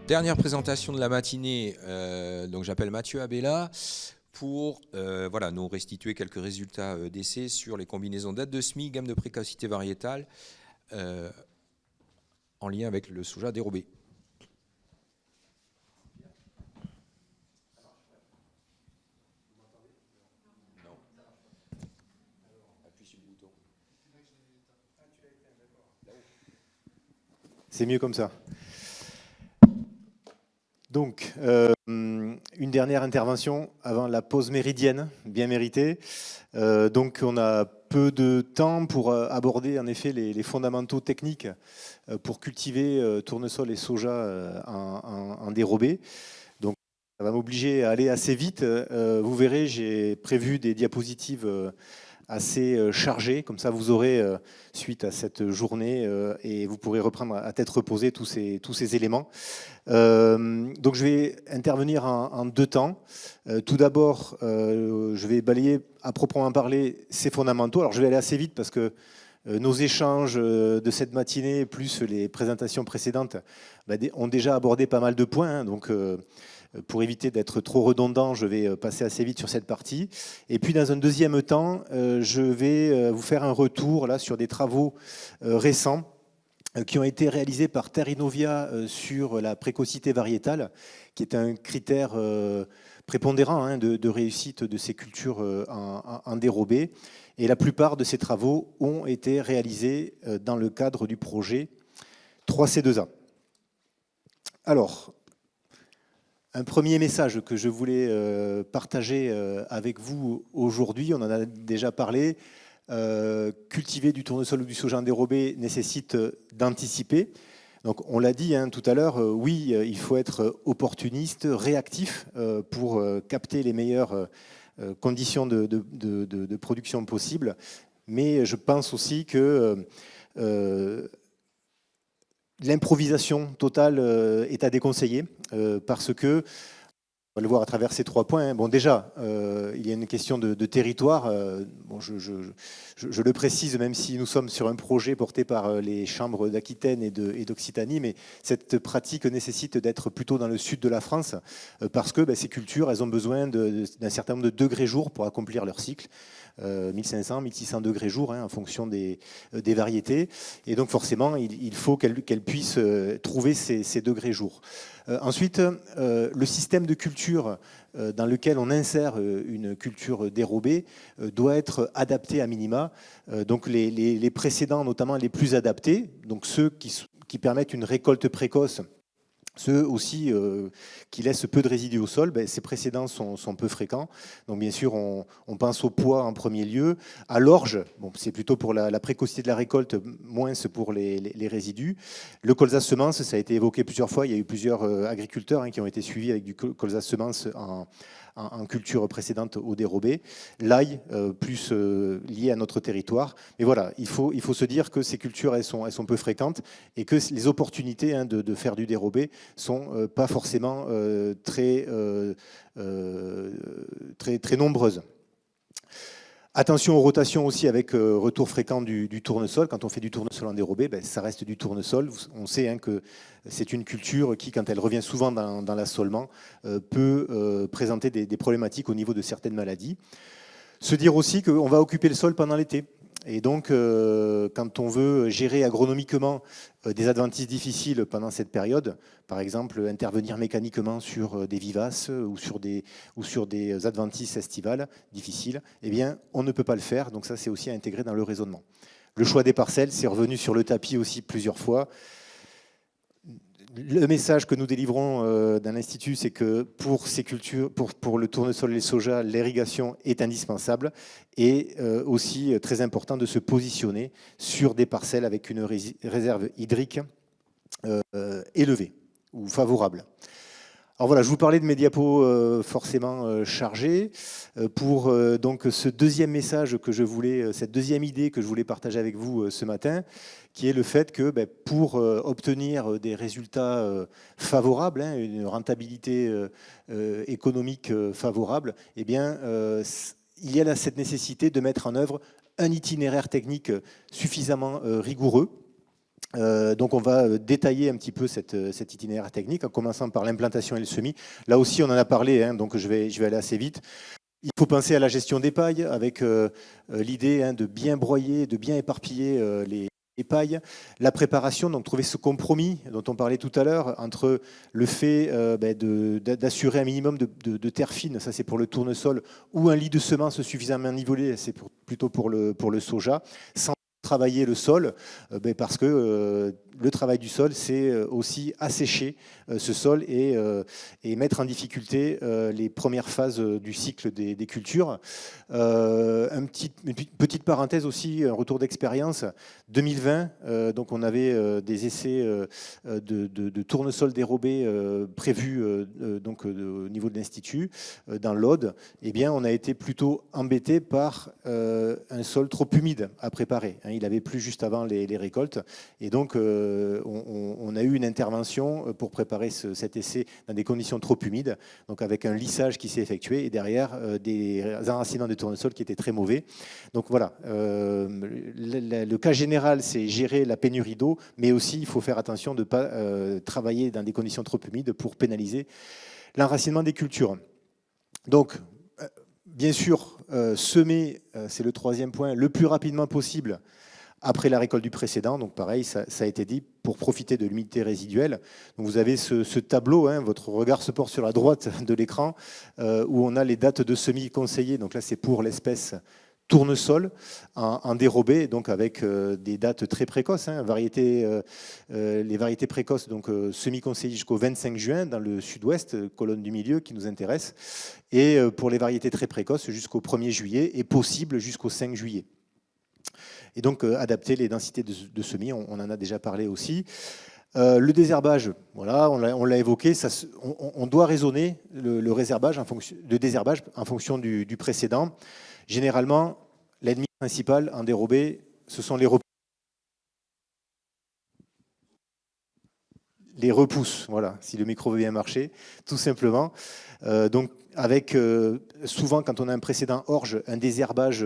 Dernière présentation de la matinée, donc j'appelle Mathieu Abella pour voilà, nous restituer quelques résultats d'essai sur les combinaisons date de semis, gamme de précocité variétale en lien avec le soja dérobé. Non. Appuie sur le bouton. C'est mieux comme ça. Donc, une dernière intervention avant la pause méridienne, bien méritée. Donc, on a peu de temps pour aborder en effet les fondamentaux techniques pour cultiver tournesol et soja en dérobé. Donc, ça va m'obliger à aller assez vite. Vous verrez, j'ai prévu des diapositives assez chargées. Comme ça, vous aurez, suite à cette journée, et vous pourrez reprendre à tête reposée tous ces éléments. Donc je vais intervenir en deux temps. Tout d'abord, je vais balayer à proprement parler ces fondamentaux. Alors je vais aller assez vite parce que nos échanges de cette matinée, plus les présentations précédentes, ont déjà abordé pas mal de points. Hein. Donc pour éviter d'être trop redondant, je vais passer assez vite sur cette partie. Et puis dans un deuxième temps, je vais vous faire un retour là, sur des travaux récents qui ont été réalisés par Terrinovia sur la précocité variétale, qui est un critère prépondérant hein, de réussite de ces cultures en dérobé. Et la plupart de ces travaux ont été réalisés dans le cadre du projet 3C2A. Alors, un premier message que je voulais partager avec vous aujourd'hui, on en a déjà parlé, cultiver du tournesol ou du soja en dérobé nécessite d'anticiper. Donc on l'a dit hein, tout à l'heure, oui, il faut être opportuniste, réactif pour capter les meilleures conditions de production possibles. Mais je pense aussi que l'improvisation totale est à déconseiller parce que on va le voir à travers ces trois points. Bon, déjà, il y a une question de territoire. Bon, je le précise, même si nous sommes sur un projet porté par les chambres d'Aquitaine et d'Occitanie, mais cette pratique nécessite d'être plutôt dans le sud de la France, parce que ces cultures, elles ont besoin d'un certain nombre de degrés jour pour accomplir leur cycle. 1500, 1600 degrés jour hein, en fonction des variétés. Et donc forcément, il faut qu'elles puissent trouver ces degrés jour. Ensuite, le système de culture dans lequel on insère une culture dérobée doit être adapté à minima. Donc les précédents, notamment les plus adaptés, donc ceux qui permettent une récolte précoce, ceux aussi qui laissent peu de résidus au sol, ces précédents sont peu fréquents. Donc bien sûr, on pense au poids en premier lieu. À l'orge, bon, c'est plutôt pour la précocité de la récolte, moins pour les résidus. Le colza semence, ça a été évoqué plusieurs fois. Il y a eu plusieurs agriculteurs hein, qui ont été suivis avec du colza semence en culture précédente au dérobé. L'ail, plus lié à notre territoire. Mais voilà, il faut se dire que ces cultures, elles sont peu fréquentes et que les opportunités hein, de faire du dérobé sont pas forcément très nombreuses. Attention aux rotations aussi avec retour fréquent du tournesol. Quand on fait du tournesol en dérobé, ça reste du tournesol. On sait hein, que c'est une culture qui, quand elle revient souvent dans l'assolement, peut présenter des problématiques au niveau de certaines maladies. Se dire aussi qu'on va occuper le sol pendant l'été. Et donc, quand on veut gérer agronomiquement des adventices difficiles pendant cette période, par exemple intervenir mécaniquement sur des vivaces ou sur des adventices estivales difficiles, eh bien, on ne peut pas le faire. Donc ça, c'est aussi à intégrer dans le raisonnement. Le choix des parcelles, c'est revenu sur le tapis aussi plusieurs fois. Le message que nous délivrons dans l'Institut, c'est que pour ces cultures, pour le tournesol et le soja, l'irrigation est indispensable et aussi très important de se positionner sur des parcelles avec une réserve hydrique élevée ou favorable. Alors voilà, je vous parlais de mes diapos forcément chargés pour donc ce deuxième message que je voulais, cette deuxième idée que je voulais partager avec vous ce matin, qui est le fait que pour obtenir des résultats favorables, hein, une rentabilité économique favorable, eh bien, il y a cette nécessité de mettre en œuvre un itinéraire technique suffisamment rigoureux Donc on va détailler un petit peu cet itinéraire technique en commençant par l'implantation et le semis. Là aussi on en a parlé, hein, donc je vais aller assez vite. Il faut penser à la gestion des pailles avec l'idée de bien broyer, de bien éparpiller les pailles. La préparation, donc trouver ce compromis dont on parlait tout à l'heure entre le fait d'assurer un minimum de terre fine, ça c'est pour le tournesol, ou un lit de semences suffisamment nivelé, c'est plutôt pour le soja, sans travailler le sol, parce que le travail du sol, c'est aussi assécher ce sol et mettre en difficulté les premières phases du cycle des cultures. Une petite parenthèse aussi, un retour d'expérience. 2020, donc on avait des essais de tournesol dérobé prévus donc, au niveau de l'Institut, dans l'Aude. Eh bien, on a été plutôt embêté par un sol trop humide à préparer. Il avait plu juste avant les récoltes. Et donc, on a eu une intervention pour préparer cet essai dans des conditions trop humides, donc avec un lissage qui s'est effectué et derrière des enracinements de tournesol qui étaient très mauvais. Donc voilà, le cas général, c'est gérer la pénurie d'eau, mais aussi il faut faire attention de ne pas travailler dans des conditions trop humides pour pénaliser l'enracinement des cultures. Donc, bien sûr, semer, c'est le troisième point, le plus rapidement possible après la récolte du précédent. Donc pareil, ça a été dit, pour profiter de l'humidité résiduelle. Donc vous avez ce tableau, votre regard se porte sur la droite de l'écran, où on a les dates de semis conseillées. Donc là, c'est pour l'espèce tournesol en dérobé, donc avec des dates très précoces. Les variétés précoces, donc semi-conseillées jusqu'au 25 juin dans le sud-ouest, colonne du milieu qui nous intéresse. Et pour les variétés très précoces, jusqu'au 1er juillet et possible jusqu'au 5 juillet. Et donc adapter les densités de semis, on en a déjà parlé aussi. Le désherbage, voilà, on l'a évoqué, on doit raisonner le désherbage en fonction du précédent. Généralement, l'ennemi principal en dérobé, ce sont les repousses, voilà, si le micro veut bien marcher, tout simplement. Donc, avec souvent, quand on a un précédent orge, un désherbage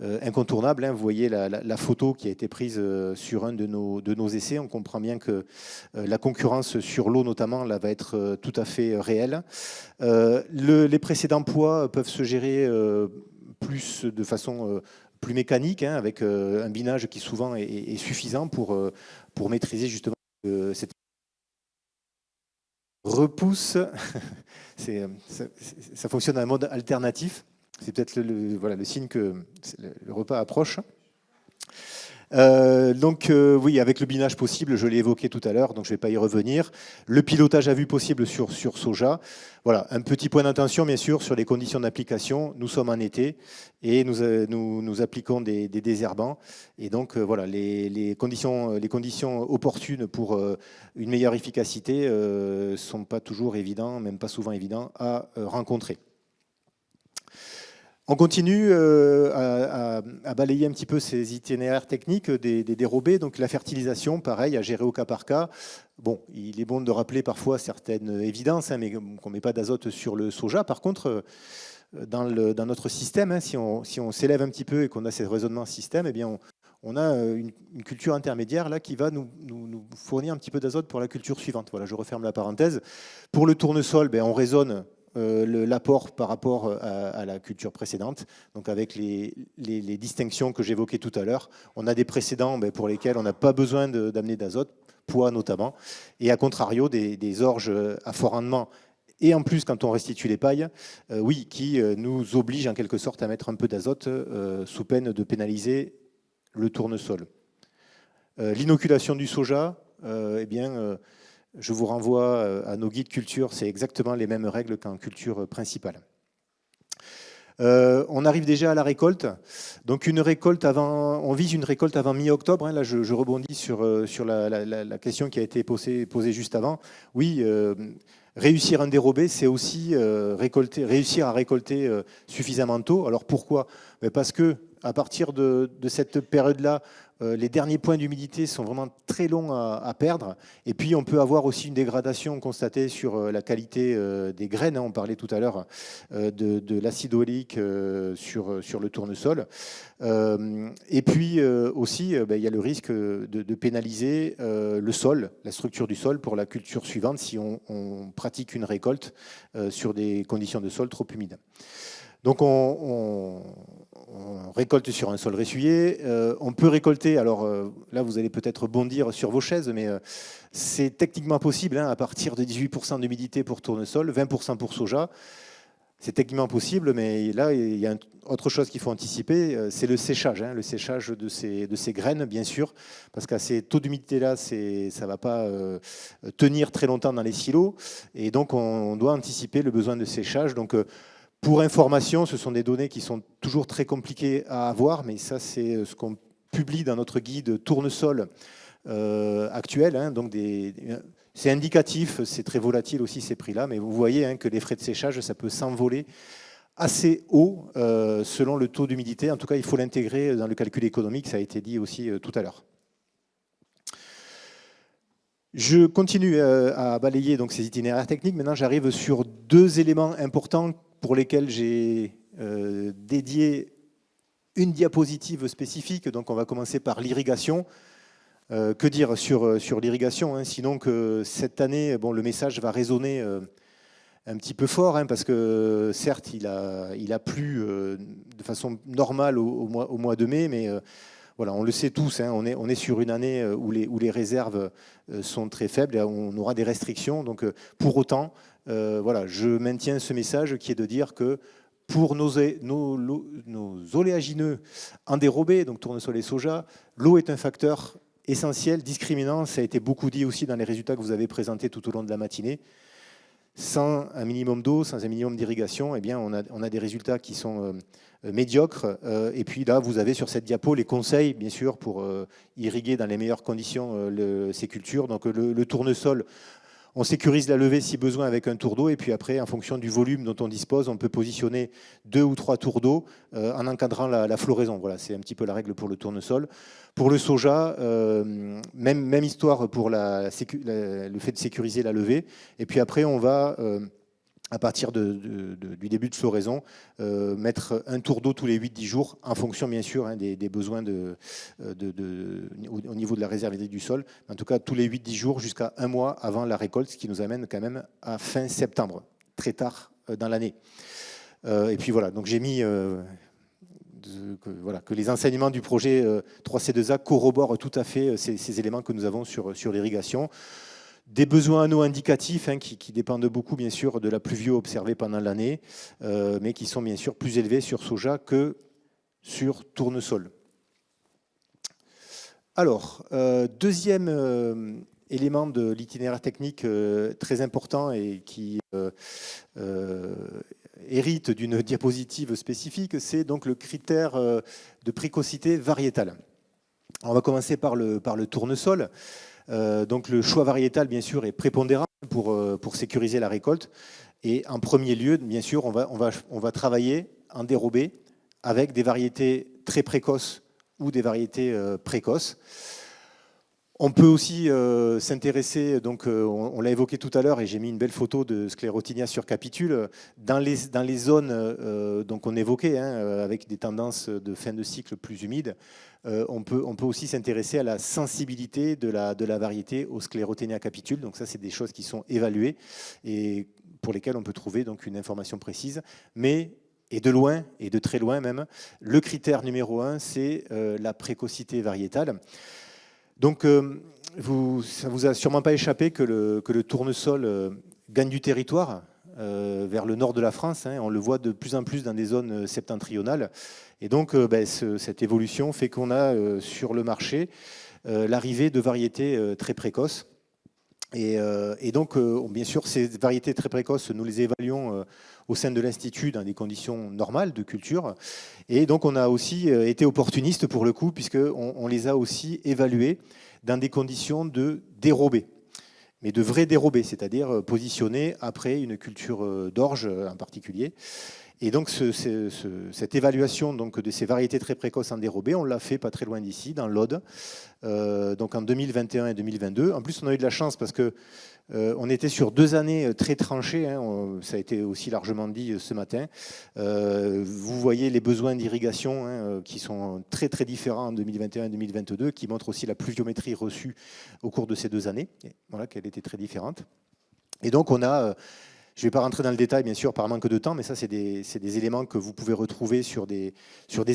incontournable. Vous voyez la photo qui a été prise sur un de nos essais. On comprend bien que la concurrence sur l'eau, notamment, là, va être tout à fait réelle. Les précédents poids peuvent se gérer plus de façon plus mécanique, avec un binage qui souvent est suffisant pour maîtriser justement cette repousse. Ça fonctionne à un mode alternatif. C'est peut-être le signe que le repas approche. Oui, avec le binage possible, je l'ai évoqué tout à l'heure, donc je ne vais pas y revenir. Le pilotage à vue possible sur soja. Voilà, un petit point d'attention, bien sûr, sur les conditions d'application. Nous sommes en été et nous appliquons des désherbants. Et donc, voilà, les conditions opportunes pour une meilleure efficacité ne sont pas toujours évidentes, même pas souvent évidentes à rencontrer. On continue à balayer un petit peu ces itinéraires techniques des dérobés. Donc la fertilisation, pareil, à gérer au cas par cas. Bon, il est bon de rappeler parfois certaines évidences, mais qu'on ne met pas d'azote sur le soja. Par contre, dans notre système, si on s'élève un petit peu et qu'on a ces raisonnements système, eh bien on a une culture intermédiaire là, qui va nous fournir un petit peu d'azote pour la culture suivante. Voilà, je referme la parenthèse. Pour le tournesol, on raisonne l'apport par rapport à la culture précédente, donc avec les distinctions que j'évoquais tout à l'heure. On a des précédents pour lesquels on n'a pas besoin d'amener d'azote, poids notamment, et à contrario des orges à fort rendement, et en plus quand on restitue les pailles, qui nous obligent en quelque sorte à mettre un peu d'azote sous peine de pénaliser le tournesol. L'inoculation du soja, je vous renvoie à nos guides culture, c'est exactement les mêmes règles qu'en culture principale. On arrive déjà à la récolte. Donc on vise une récolte avant mi-octobre. Là, je rebondis sur la question qui a été posée juste avant. Oui, réussir un dérobé, c'est aussi réussir à récolter suffisamment tôt. Alors pourquoi ? Parce que à partir de cette période-là, les derniers points d'humidité sont vraiment très longs à perdre. Et puis, on peut avoir aussi une dégradation constatée sur la qualité des graines. On parlait tout à l'heure de l'acide oléique sur le tournesol. Et puis aussi, il y a le risque de pénaliser le sol, la structure du sol pour la culture suivante si on pratique une récolte sur des conditions de sol trop humides. Donc on récolte sur un sol ressuyé. On peut récolter, alors là vous allez peut-être bondir sur vos chaises, mais c'est techniquement possible à partir de 18% d'humidité pour tournesol, 20% pour soja. C'est techniquement possible, mais là il y a autre chose qu'il faut anticiper, c'est le séchage de ces graines, bien sûr, parce qu'à ces taux d'humidité-là, ça ne va pas tenir très longtemps dans les silos, et donc on doit anticiper le besoin de séchage. Donc, pour information, ce sont des données qui sont toujours très compliquées à avoir, mais ça, c'est ce qu'on publie dans notre guide tournesol actuel. Donc c'est indicatif, c'est très volatile aussi ces prix-là, mais vous voyez que les frais de séchage, ça peut s'envoler assez haut selon le taux d'humidité. En tout cas, il faut l'intégrer dans le calcul économique, ça a été dit aussi tout à l'heure. Je continue à balayer donc ces itinéraires techniques. Maintenant, j'arrive sur deux éléments importants pour lesquels j'ai dédié une diapositive spécifique. Donc, on va commencer par l'irrigation. Que dire sur l'irrigation, sinon que cette année, le message va résonner un petit peu fort, parce que certes, il a plu de façon normale au mois de mai, mais voilà, on le sait tous, on est sur une année où les réserves sont très faibles et on aura des restrictions. Donc, pour autant, voilà, je maintiens ce message qui est de dire que pour nos oléagineux endérobés, donc tournesol et soja, l'eau est un facteur essentiel, discriminant. Ça a été beaucoup dit aussi dans les résultats que vous avez présentés tout au long de la matinée. Sans un minimum d'eau, sans un minimum d'irrigation, on a des résultats qui sont médiocres. Et puis là, vous avez sur cette diapo les conseils, bien sûr, pour irriguer dans les meilleures conditions ces cultures. Donc le tournesol, on sécurise la levée si besoin avec un tour d'eau. Et puis après, en fonction du volume dont on dispose, on peut positionner 2 ou 3 tours d'eau en encadrant la floraison. Voilà, c'est un petit peu la règle pour le tournesol. Pour le soja, même histoire pour le fait de sécuriser la levée. Et puis après, on va, à partir du début de floraison, mettre un tour d'eau tous les 8-10 jours, en fonction bien sûr des besoins au niveau de la réserve hydrique du sol. En tout cas, tous les 8-10 jours jusqu'à un mois avant la récolte, ce qui nous amène quand même à fin septembre, très tard dans l'année. Et puis voilà, donc j'ai mis... que les enseignements du projet 3C2A corroborent tout à fait ces éléments que nous avons sur l'irrigation. Des besoins en eau indicatifs qui dépendent beaucoup, bien sûr, de la pluvieux observée pendant l'année, mais qui sont bien sûr plus élevés sur soja que sur tournesol. Alors, deuxième élément de l'itinéraire technique très important et qui hérite d'une diapositive spécifique, c'est donc le critère de précocité variétale. On va commencer par le tournesol. Donc le choix variétal, bien sûr, est prépondérant pour sécuriser la récolte. Et en premier lieu, bien sûr, on va travailler en dérobé avec des variétés très précoces ou des variétés précoces. On peut aussi s'intéresser, donc on l'a évoqué tout à l'heure et j'ai mis une belle photo de Sclérotinia sur capitule, dans les zones donc on évoquait, avec des tendances de fin de cycle plus humides, on peut aussi s'intéresser à la sensibilité de la variété au Sclérotinia capitule. Donc ça, c'est des choses qui sont évaluées et pour lesquelles on peut trouver donc une information précise. Mais, et de loin, et de très loin même, le critère numéro 1, c'est la précocité variétale. Donc, ça ne vous a sûrement pas échappé que le tournesol gagne du territoire vers le nord de la France. On le voit de plus en plus dans des zones septentrionales. Et donc, cette évolution fait qu'on a sur le marché l'arrivée de variétés très précoces. Et donc, bien sûr, ces variétés très précoces, nous les évaluons au sein de l'Institut dans des conditions normales de culture. Et donc, on a aussi été opportuniste pour le coup, puisqu'on les a aussi évaluées dans des conditions de dérobé, mais de vrai dérobé, c'est-à-dire positionné après une culture d'orge en particulier. Et donc cette évaluation donc, de ces variétés très précoces en dérobé, on l'a fait pas très loin d'ici, dans l'Aude, donc en 2021 et 2022. En plus, on a eu de la chance parce que on était sur 2 années très tranchées, hein, ça a été aussi largement dit ce matin. Vous voyez les besoins d'irrigation qui sont très très différents en 2021 et 2022, qui montrent aussi la pluviométrie reçue au cours de ces 2 années, voilà, qu'elle était très différente. Et donc on a... Je ne vais pas rentrer dans le détail, bien sûr, par manque de temps, mais ça, c'est des éléments que vous pouvez retrouver sur des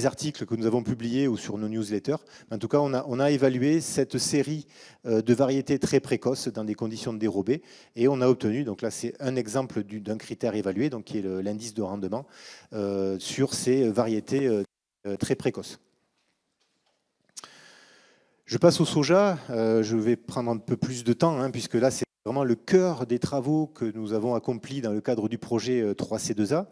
articles que nous avons publiés ou sur nos newsletters. En tout cas, on a évalué cette série de variétés très précoces dans des conditions de dérobé, et on a obtenu, donc là, c'est un exemple d'un critère évalué, donc qui est l'indice de rendement, sur ces variétés très précoces. Je passe au soja. Je vais prendre un peu plus de temps, hein, puisque là, c'est vraiment le cœur des travaux que nous avons accomplis dans le cadre du projet 3C2A.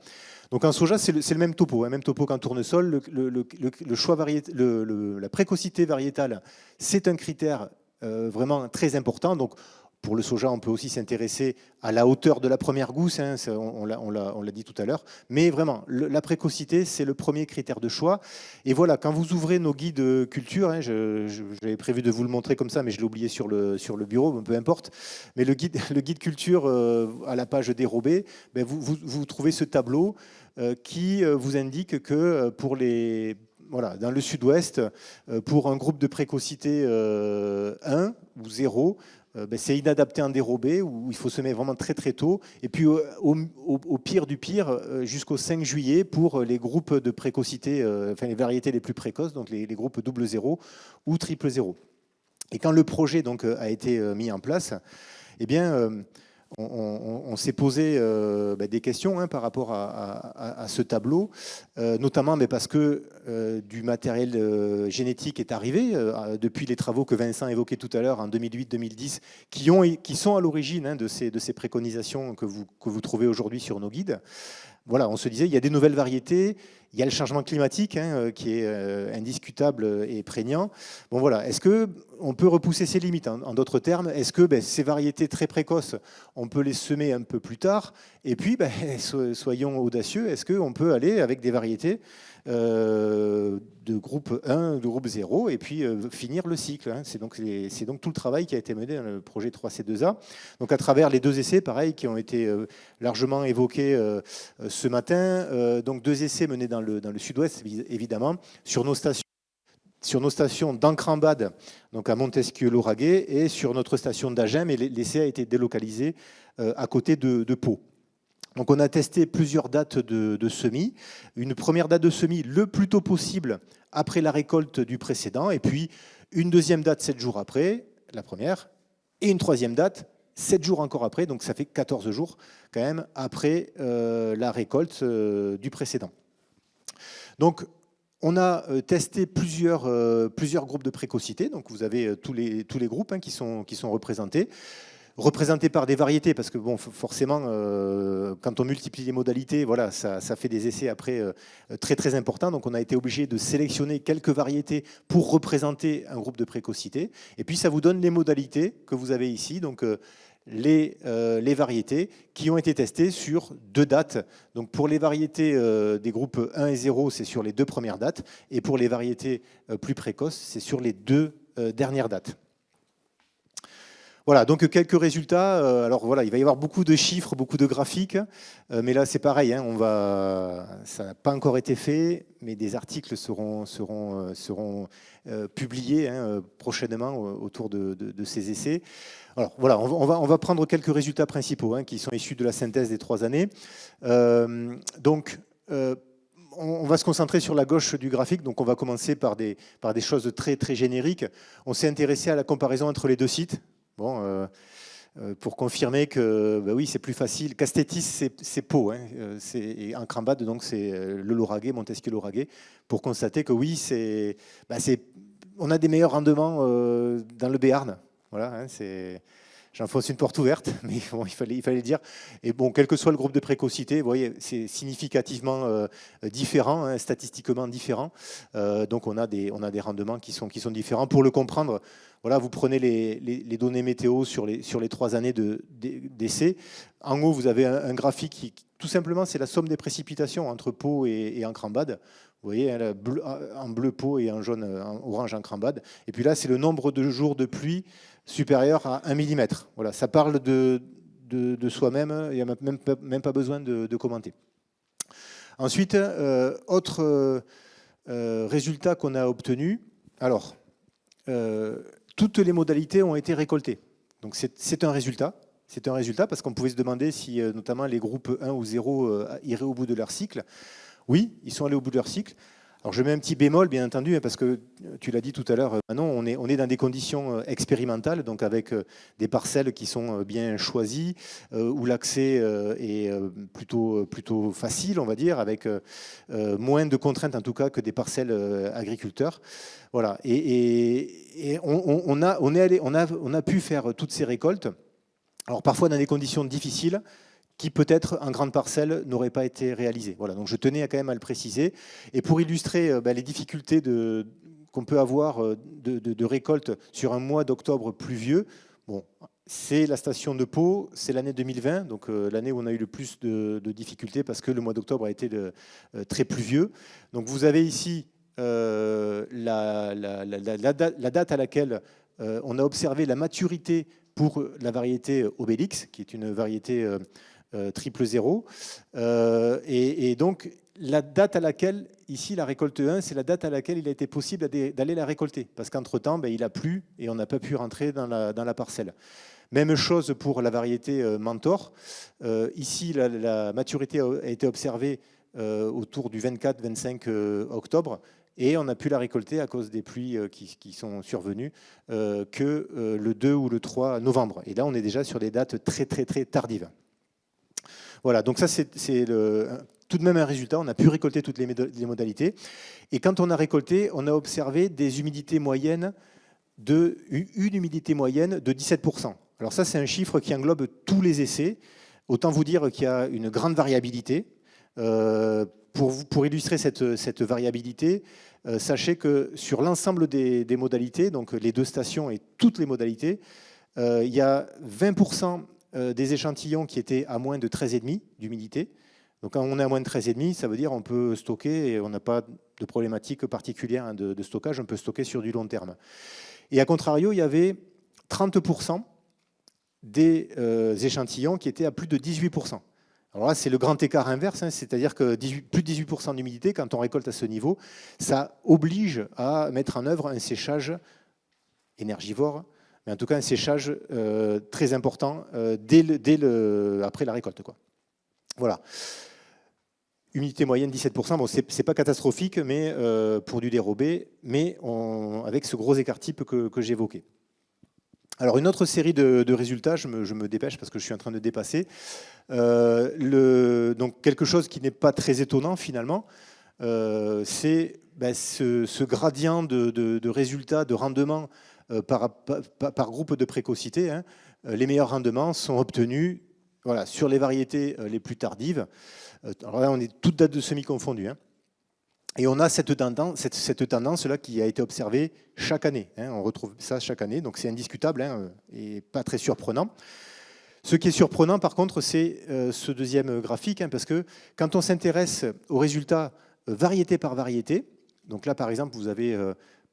Donc en soja, c'est le même topo, même topo qu'en tournesol. Le choix la précocité variétale, c'est un critère vraiment très important. Donc pour le soja, on peut aussi s'intéresser à la hauteur de la première gousse, hein, on l'a dit tout à l'heure. Mais vraiment, la précocité, c'est le premier critère de choix. Et voilà, quand vous ouvrez nos guides culture, hein, j'avais prévu de vous le montrer comme ça, mais je l'ai oublié sur le bureau, peu importe. Mais le guide culture à la page dérobée, ben vous trouvez ce tableau qui vous indique que pour voilà, dans le sud-ouest, pour un groupe de précocité 1 ou 0, c'est inadapté en dérobé, où il faut semer vraiment très très tôt. Et puis au pire du pire, jusqu'au 5 juillet pour les groupes de précocité, enfin les variétés les plus précoces, donc les groupes double 0 ou triple 0. Et quand le projet donc, a été mis en place, eh bien, on s'est posé des questions par rapport à ce tableau, notamment parce que du matériel génétique est arrivé depuis les travaux que Vincent évoquait tout à l'heure en 2008-2010, qui sont à l'origine de ces préconisations que vous trouvez aujourd'hui sur nos guides. Voilà, on se disait, il y a des nouvelles variétés, il y a le changement climatique qui est indiscutable et prégnant. Bon voilà, est-ce qu'on peut repousser ses limites? En d'autres termes, est-ce que ces variétés très précoces, on peut les semer un peu plus tard? Et puis, soyons audacieux, est-ce qu'on peut aller avec des variétés de groupe 1, de groupe 0, et puis finir le cycle, hein. C'est donc tout le travail qui a été mené dans le projet 3C2A. Donc à travers les 2 essais, pareil, qui ont été largement évoqués ce matin. Donc 2 essais menés dans le sud-ouest, évidemment, sur nos stations d'Ancrambad, donc à Montesquieu-Lauragais, et sur notre station d'Agen, et l'essai a été délocalisé à côté de Pau. Donc on a testé plusieurs dates de semis. Une première date de semis le plus tôt possible après la récolte du précédent, et puis une deuxième date 7 jours après, la première, et une troisième date 7 jours encore après, donc ça fait 14 jours quand même après la récolte du précédent. Donc on a testé plusieurs groupes de précocité, donc vous avez tous les groupes qui sont représentés par des variétés, parce que bon, forcément, quand on multiplie les modalités, voilà, ça fait des essais après très très importants. Donc on a été obligé de sélectionner quelques variétés pour représenter un groupe de précocité. Et puis ça vous donne les modalités que vous avez ici, donc les variétés qui ont été testées sur 2 dates. Donc pour les variétés des groupes 1 et 0, c'est sur les 2 premières dates, et pour les variétés plus précoces, c'est sur les 2 dernières dates. Voilà, donc quelques résultats. Alors voilà, il va y avoir beaucoup de chiffres, beaucoup de graphiques, mais là c'est pareil, hein, ça n'a pas encore été fait, mais des articles seront publiés prochainement autour de ces essais. Alors voilà, on va prendre quelques résultats principaux qui sont issus de la synthèse des 3 années. Donc on va se concentrer sur la gauche du graphique, donc on va commencer par des choses très très génériques. On s'est intéressé à la comparaison entre les 2 sites. Bon, pour confirmer que oui, c'est plus facile. Castétis, c'est Pau, et Ancrambad, donc c'est le Lauragais, Montesquieu-Lauragais, pour constater que oui, on a des meilleurs rendements dans le Béarn. Voilà, j'enfonce une porte ouverte, mais bon, il fallait le dire. Et bon, quel que soit le groupe de précocité, vous voyez, c'est significativement différent, statistiquement différent. Donc on a des rendements qui sont différents. Pour le comprendre, voilà, vous prenez les données météo sur les 3 années d'essai. En haut, vous avez un graphique tout simplement, c'est la somme des précipitations entre pot et encrambade. Vous voyez, hein, en bleu pot et en jaune, en orange encrambade. Et puis là, c'est le nombre de jours de pluie supérieur à 1 mm. Voilà, ça parle de soi-même, il n'y a même pas besoin de commenter. Ensuite, autre résultat qu'on a obtenu, alors, toutes les modalités ont été récoltées. Donc c'est un résultat. C'est un résultat parce qu'on pouvait se demander si notamment les groupes 1 ou 0 iraient au bout de leur cycle. Oui, ils sont allés au bout de leur cycle. Alors je mets un petit bémol, bien entendu, parce que tu l'as dit tout à l'heure, Manon, on est dans des conditions expérimentales, donc avec des parcelles qui sont bien choisies, où l'accès est plutôt facile, on va dire, avec moins de contraintes en tout cas que des parcelles agriculteurs. Voilà. Et on a pu faire toutes ces récoltes. Alors parfois dans des conditions difficiles, qui peut-être en grande parcelle n'auraient pas été réalisées. Voilà, donc je tenais quand même à le préciser. Et pour illustrer les difficultés qu'on peut avoir de récolte sur un mois d'octobre pluvieux, bon, c'est la station de Pau, c'est l'année 2020, donc l'année où on a eu le plus de difficultés parce que le mois d'octobre a été très pluvieux. Donc vous avez ici la date à laquelle on a observé la maturité pour la variété Obélix, qui est une variété triple zéro. Et donc, la date à laquelle, ici, la récolte 1, c'est la date à laquelle il a été possible d'aller la récolter. Parce qu'entre-temps, il a plu et on n'a pas pu rentrer dans la parcelle. Même chose pour la variété Mentor. Ici, la maturité a été observée autour du 24-25 octobre. Et on a pu la récolter à cause des pluies qui sont survenues que le 2 ou le 3 novembre. Et là, on est déjà sur des dates très, très, très tardives. Voilà, donc ça, c'est tout de même un résultat. On a pu récolter toutes les modalités. Et quand on a récolté, on a observé des humidités moyennes une humidité moyenne de 17%. Alors ça, c'est un chiffre qui englobe tous les essais. Autant vous dire qu'il y a une grande variabilité. Pour illustrer cette variabilité, sachez que sur l'ensemble des modalités, donc les 2 stations et toutes les modalités, il y a 20% des échantillons qui étaient à moins de 13,5 d'humidité. Donc quand on est à moins de 13,5, ça veut dire qu'on peut stocker et on n'a pas de problématique particulière de stockage, on peut stocker sur du long terme. Et à contrario, il y avait 30% des échantillons qui étaient à plus de 18%. Alors là, c'est le grand écart inverse, hein, c'est-à-dire que plus de 18% d'humidité, quand on récolte à ce niveau, ça oblige à mettre en œuvre un séchage énergivore, mais en tout cas un séchage très important après la récolte, quoi. Voilà. Humidité moyenne 17%, bon, c'est pas catastrophique mais, pour du dérobé, mais avec ce gros écart type que j'évoquais. Alors une autre série de résultats, je me dépêche parce que je suis en train de dépasser. Donc quelque chose qui n'est pas très étonnant finalement, c'est ce gradient de résultats, de rendement par groupe de précocité. Hein. Les meilleurs rendements sont obtenus sur les variétés les plus tardives. Alors là, on est toutes dates de semis confondues. Hein. Et on a cette tendance-là qui a été observée chaque année. Hein. On retrouve ça chaque année, donc c'est indiscutable hein, et pas très surprenant. Ce qui est surprenant, par contre, c'est ce deuxième graphique, hein, parce que quand on s'intéresse aux résultats variété par variété, donc là, par exemple, vous avez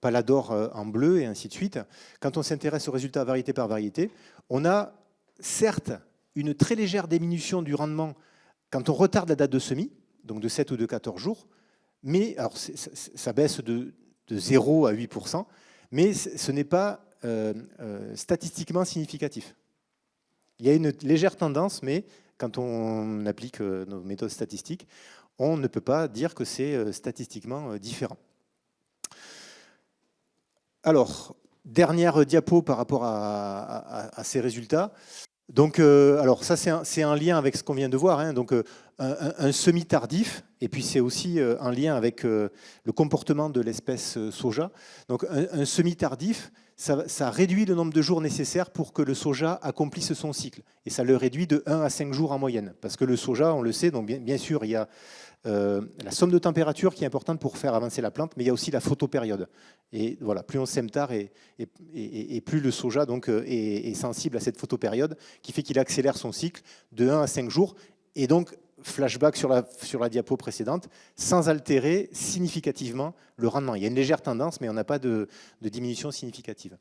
Palador en bleu et ainsi de suite. Quand on s'intéresse aux résultats variété par variété, on a certes une très légère diminution du rendement quand on retarde la date de semis, donc de 7 ou de 14 jours, mais alors ça baisse de 0 à 8%, mais ce n'est pas statistiquement significatif. Il y a une légère tendance, mais quand on applique nos méthodes statistiques, on ne peut pas dire que c'est statistiquement différent. Alors, dernière diapo par rapport à ces résultats. Donc, alors ça c'est en lien avec ce qu'on vient de voir. Hein. Donc, un semis tardif, et puis c'est aussi en lien avec le comportement de l'espèce soja. Donc, un semis tardif, ça réduit le nombre de jours nécessaires pour que le soja accomplisse son cycle. Et ça le réduit de 1 à 5 jours en moyenne. Parce que le soja, on le sait, donc bien sûr, il y a la somme de température qui est importante pour faire avancer la plante, mais il y a aussi la photopériode. Et voilà, plus on sème tard et plus le soja donc, est sensible à cette photopériode, qui fait qu'il accélère son cycle de 1 à 5 jours et donc flashback sur la diapo précédente, sans altérer significativement le rendement. Il y a une légère tendance, mais on n'a pas de diminution significative.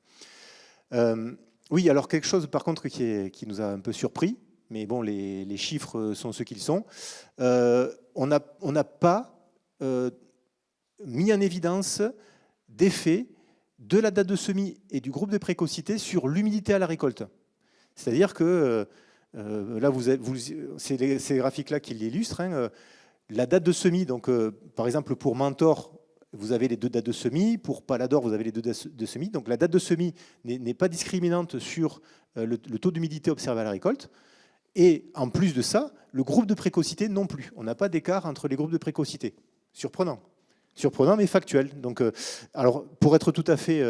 Oui, alors quelque chose par contre qui nous a un peu surpris, mais bon, les chiffres sont ce qu'ils sont. On n'a pas mis en évidence d'effet de la date de semis et du groupe de précocité sur l'humidité à la récolte. C'est-à-dire que là, c'est ces graphiques-là qui l'illustrent. Hein, la date de semis, donc par exemple pour Mentor, vous avez les 2 dates de semis. Pour Palador, vous avez les 2 dates de semis. Donc la date de semis n'est pas discriminante sur le taux d'humidité observé à la récolte. Et en plus de ça, le groupe de précocité non plus. On n'a pas d'écart entre les groupes de précocité. Surprenant. Surprenant, mais factuel. Donc, alors, pour être tout à fait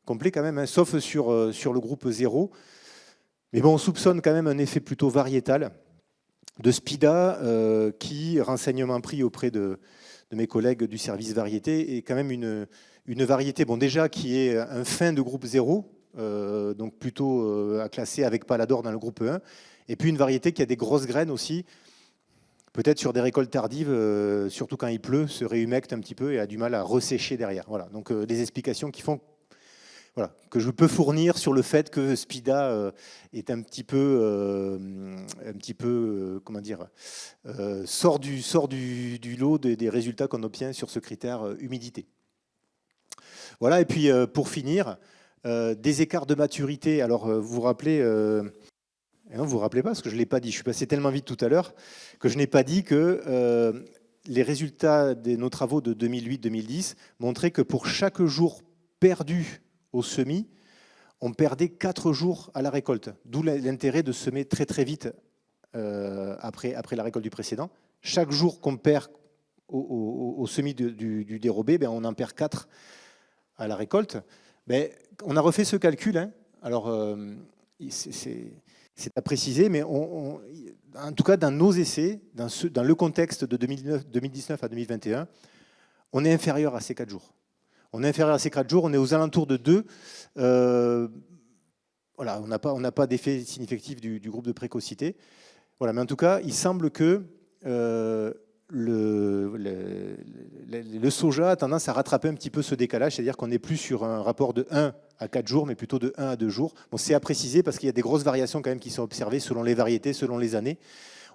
complet quand même, hein, sauf sur le groupe 0, mais bon, on soupçonne quand même un effet plutôt variétal de SPIDA qui, renseignement pris auprès de mes collègues du service variété, est quand même une variété, bon déjà qui est un fin de groupe 0, donc plutôt à classer avec Palador dans le groupe 1, et puis une variété qui a des grosses graines aussi, peut-être sur des récoltes tardives, surtout quand il pleut, se réhumecte un petit peu et a du mal à ressécher derrière. Voilà, donc des explications qui font que je peux fournir sur le fait que SPIDA est un petit peu comment dire, sort du lot des résultats qu'on obtient sur ce critère humidité. Voilà, et puis pour finir, des écarts de maturité. Alors vous vous rappelez, non, vous vous rappelez pas parce que je ne l'ai pas dit, je suis passé tellement vite tout à l'heure que je n'ai pas dit que les résultats de nos travaux de 2008-2010 montraient que pour chaque jour perdu au semis, on perdait 4 jours à la récolte. D'où l'intérêt de semer très très vite après la récolte du précédent. Chaque jour qu'on perd au semis du dérobé, ben on en perd 4 à la récolte. Ben, on a refait ce calcul. Hein. Alors, c'est à préciser, mais en tout cas, dans nos essais, dans le contexte de 2019 à 2021, on est inférieur à ces 4 jours. On est inférieur à ces 4 jours, on est aux alentours de 2. Voilà, on n'a pas d'effet significatif du groupe de précocité. Voilà, mais en tout cas, il semble que le soja a tendance à rattraper un petit peu ce décalage, c'est-à-dire qu'on n'est plus sur un rapport de 1 à 4 jours, mais plutôt de 1 à 2 jours. Bon, c'est à préciser parce qu'il y a des grosses variations quand même qui sont observées selon les variétés, selon les années.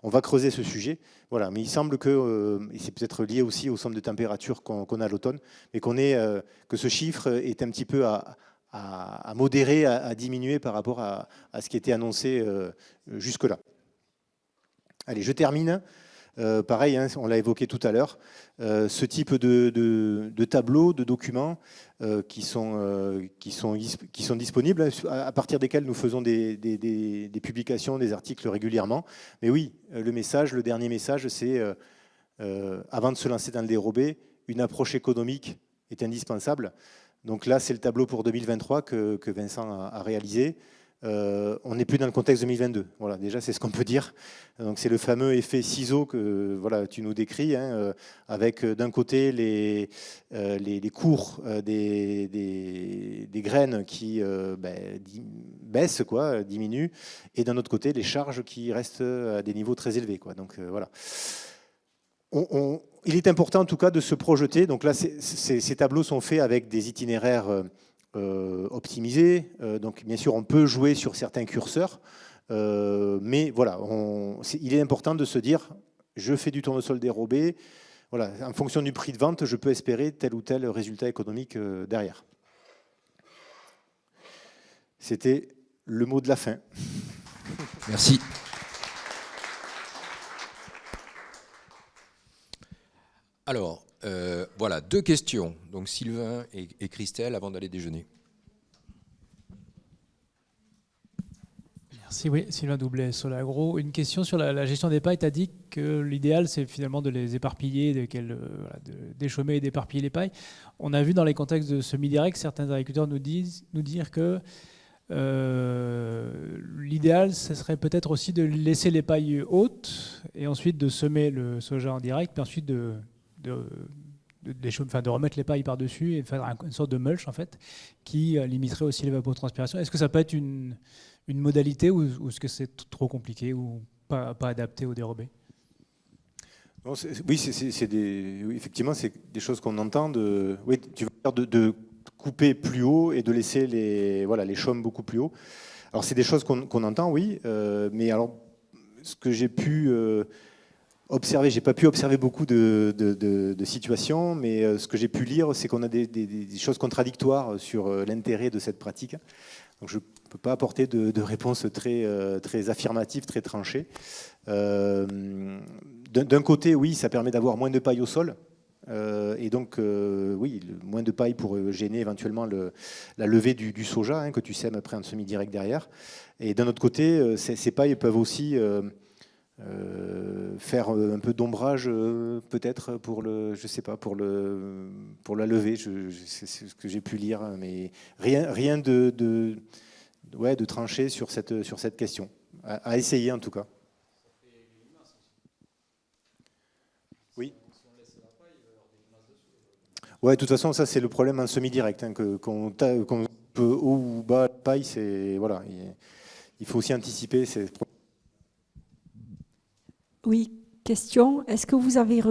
On va creuser ce sujet. Voilà, mais il semble que, et c'est peut-être lié aussi au somme de température qu'on a à l'automne, mais que ce chiffre est un petit peu à modérer, à diminuer par rapport à ce qui était annoncé jusque-là. Allez, je termine. Pareil, hein, on l'a évoqué tout à l'heure, ce type de tableaux, de documents qui sont disponibles, à partir desquels nous faisons des publications, des articles régulièrement. Mais oui, le dernier message, c'est avant de se lancer dans le dérobé, une approche économique est indispensable. Donc là, c'est le tableau pour 2023 que Vincent a réalisé. On n'est plus dans le contexte 2022. Voilà, déjà, c'est ce qu'on peut dire. Donc, c'est le fameux effet ciseau que voilà, tu nous décris, hein, avec d'un côté les cours des graines qui baissent, quoi, diminuent, et d'un autre côté, les charges qui restent à des niveaux très élevés, quoi. Donc, voilà. Il est important, en tout cas, de se projeter. Donc là, ces tableaux sont faits avec des itinéraires optimisé. Donc, bien sûr, on peut jouer sur certains curseurs, mais voilà, il est important de se dire, je fais du tournesol dérobé, voilà, en fonction du prix de vente, je peux espérer tel ou tel résultat économique derrière. C'était le mot de la fin. Merci. Alors, voilà, 2 questions. Donc Sylvain et Christelle avant d'aller déjeuner. Merci, oui, Sylvain Doublet, Solagro. Une question sur la gestion des pailles. Tu as dit que l'idéal, c'est finalement de les éparpiller, de déchaumer et d'éparpiller les pailles. On a vu dans les contextes de semi-direct, certains agriculteurs nous dire que l'idéal, ce serait peut-être aussi de laisser les pailles hautes et ensuite de semer le soja en direct, puis ensuite de remettre les pailles par-dessus et faire une sorte de mulch en fait, qui limiterait aussi l'évapotranspiration. Est-ce que ça peut être une modalité ou est-ce que c'est trop compliqué ou pas adapté au dérobé? Non, oui, oui, effectivement, c'est des choses qu'on entend. Oui, tu vas faire de couper plus haut et de laisser les chaumes beaucoup plus haut. Alors, c'est des choses qu'on entend, oui, mais alors, ce que j'ai pu observer, j'ai pas pu observer beaucoup de situations, mais ce que j'ai pu lire, c'est qu'on a des choses contradictoires sur l'intérêt de cette pratique. Donc, je ne peux pas apporter de réponse très affirmative, très tranchée. D'un côté, oui, ça permet d'avoir moins de paille au sol. Et donc, oui, moins de paille pour gêner éventuellement la levée du soja que tu sèmes après en semi-direct derrière. Et d'un autre côté, ces pailles peuvent aussi faire un peu d'ombrage peut-être je sais pas, pour la levée. C'est ce que j'ai pu lire, mais rien de tranché sur cette question. À essayer en tout cas. Oui. Ouais, de toute façon, ça c'est le problème en semi-direct, qu'on peut haut ou bas la paille, c'est voilà, il faut aussi anticiper ces problèmes. Oui, question. Est-ce que vous avez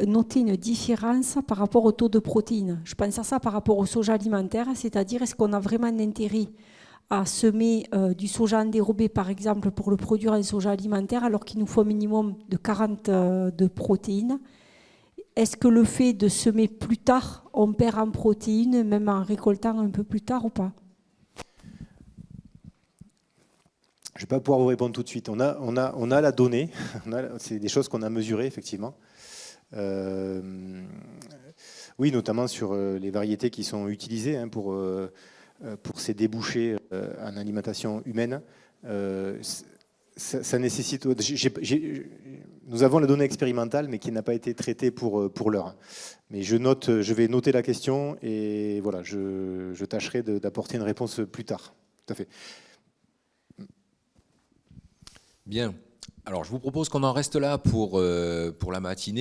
noté une différence par rapport au taux de protéines? Je pense à ça par rapport au soja alimentaire, c'est-à-dire est-ce qu'on a vraiment un intérêt à semer du soja endérobé, par exemple, pour le produire en soja alimentaire, alors qu'il nous faut un minimum de 40 de protéines? Est-ce que le fait de semer plus tard, on perd en protéines, même en récoltant un peu plus tard ou pas? Je ne vais pas pouvoir vous répondre tout de suite. On a la donnée, c'est des choses qu'on a mesurées, effectivement. Oui, notamment sur les variétés qui sont utilisées pour ces débouchés en alimentation humaine. Ça nécessite... nous avons la donnée expérimentale, mais qui n'a pas été traitée pour l'heure. Mais je vais noter la question et voilà, je tâcherai d'apporter une réponse plus tard. Tout à fait. Bien. Alors, je vous propose qu'on en reste là pour la matinée.